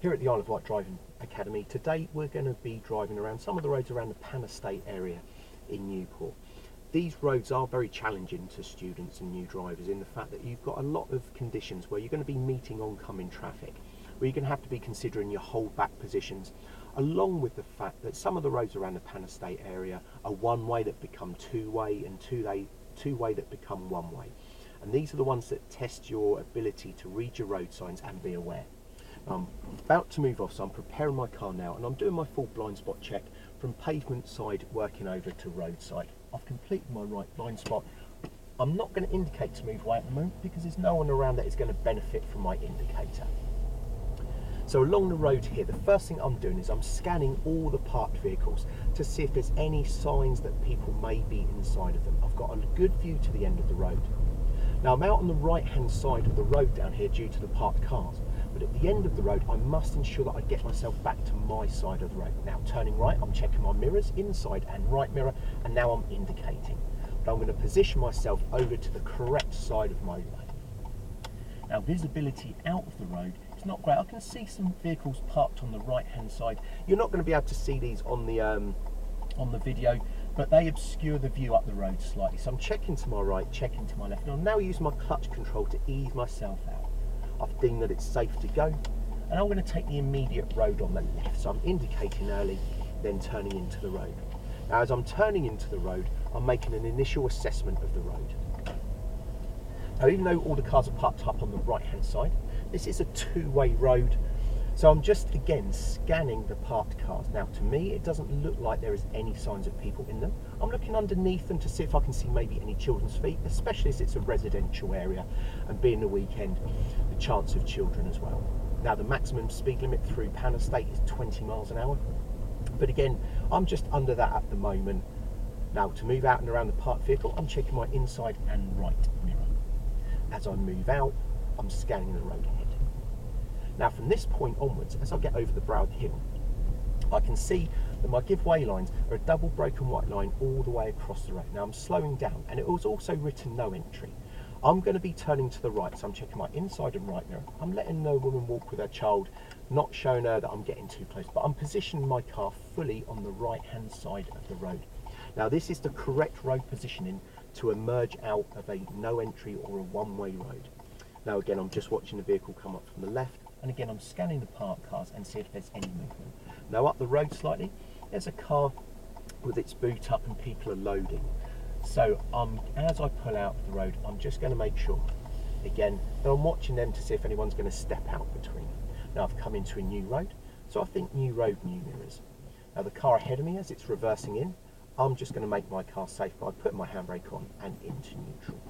Here at the I.O.W Driving Academy, today we're going to be driving around some of the roads around the Penn Estate area in Newport. These roads are very challenging to students and new drivers in the fact that you've got a lot of conditions where you're going to be meeting oncoming traffic, where you're going to have to be considering your hold back positions, along with the fact that some of the roads around the Penn Estate area are one-way that become two-way and two-way that become one-way. And these are the ones that test your ability to read your road signs and be aware. I'm about to move off, so I'm preparing my car now and I'm doing my full blind spot check from pavement side working over to road side. I've completed my right blind spot. I'm not going to indicate to move away at the moment because there's no one around that is going to benefit from my indicator. So along the road here, the first thing I'm doing is I'm scanning all the parked vehicles to see if there's any signs that people may be inside of them. I've got a good view to the end of the road. Now I'm out on the right hand side of the road down here due to the parked cars, but at the end of the road I must ensure that I get myself back to my side of the road. Now turning right, I'm checking my mirrors, inside and right mirror, and now I'm indicating. But I'm going to position myself over to the correct side of my lane. Now visibility out of the road is not great. I can see some vehicles parked on the right hand side. You're not going to be able to see these on the video, but they obscure the view up the road slightly. So I'm checking to my right, checking to my left, and I'm now using my clutch control to ease myself out. I've deemed that it's safe to go, and I'm going to take the immediate road on the left. So I'm indicating early, then turning into the road. Now as I'm turning into the road, I'm making an initial assessment of the road. Now even though all the cars are parked up on the right hand side, this is a two-way road. So I'm just again scanning the parked cars. Now to me it doesn't look like there is any signs of people in them. I'm looking underneath them to see if I can see maybe any children's feet, especially as it's a residential area and being the weekend, the chance of children as well. Now the maximum speed limit through Penn Estate is 20 miles an hour. But again, I'm just under that at the moment. Now to move out and around the parked vehicle, I'm checking my inside and right mirror. As I move out, I'm scanning the road ahead. Now from this point onwards, as I get over the brow of the hill, I can see that my giveaway lines are a double broken white line all the way across the road. Now I'm slowing down, and it was also written no entry. I'm going to be turning to the right, so I'm checking my inside and right mirror. I'm letting no woman walk with her child, not showing her that I'm getting too close, but I'm positioning my car fully on the right hand side of the road. Now this is the correct road positioning to emerge out of a no entry or a one-way road. Now again, I'm just watching the vehicle come up from the left, and again I'm scanning the parked cars and see if there's any movement. Now up the road slightly, there's a car with its boot up and people are loading. So as I pull out of the road, I'm just going to make sure, again, that I'm watching them to see if anyone's going to step out between them. Now I've come into a new road, so I think new road, new mirrors. Now the car ahead of me, as it's reversing in, I'm just going to make my car safe by putting my handbrake on and into neutral.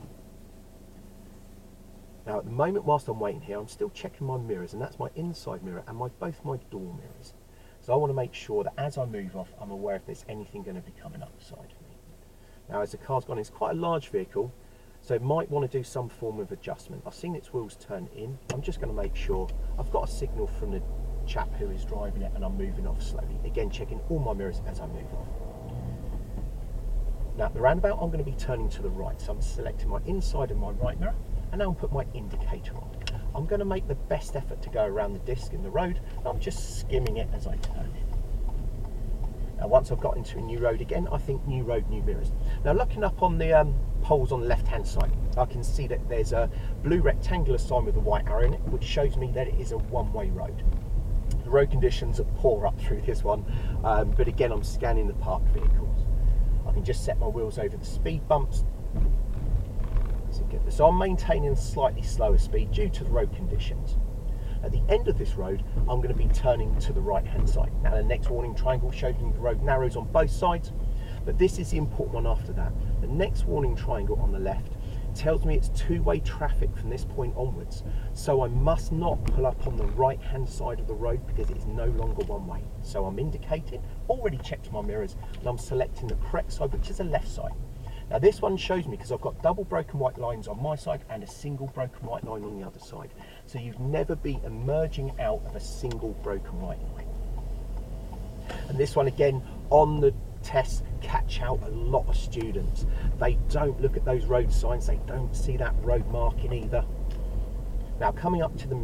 Now at the moment, whilst I'm waiting here, I'm still checking my mirrors, and that's my inside mirror and both my door mirrors. So I want to make sure that as I move off, I'm aware if there's anything going to be coming up beside me. Now as the car's gone, it's quite a large vehicle, so it might want to do some form of adjustment. I've seen its wheels turn in. I'm just going to make sure I've got a signal from the chap who is driving it, and I'm moving off slowly. Again, checking all my mirrors as I move off. Now at the roundabout, I'm going to be turning to the right, so I'm selecting my inside and my right mirror, and now I'm putting my indicator on. I'm going to make the best effort to go around the disc in the road, and I'm just skimming it as I turn in. Now once I've got into a new road again, I think new road, new mirrors. Now looking up on the poles on the left hand side, I can see that there's a blue rectangular sign with a white arrow in it, which shows me that it is a one-way road. The road conditions are poor up through this one, but again I'm scanning the parked vehicles. I can just set my wheels over the speed bumps. So I'm maintaining a slightly slower speed due to the road conditions. At the end of this road, I'm going to be turning to the right hand side. Now the next warning triangle shows me the road narrows on both sides, but this is the important one after that. The next warning triangle on the left tells me it's two-way traffic from this point onwards, so I must not pull up on the right hand side of the road because it is no longer one way. So I'm indicating, already checked my mirrors, and I'm selecting the correct side, which is the left side. Now this one shows me, because I've got double broken white lines on my side and a single broken white line on the other side. So you'd never be emerging out of a single broken white line. And this one again, on the tests, catch out a lot of students. They don't look at those road signs, they don't see that road marking either. Now coming up to the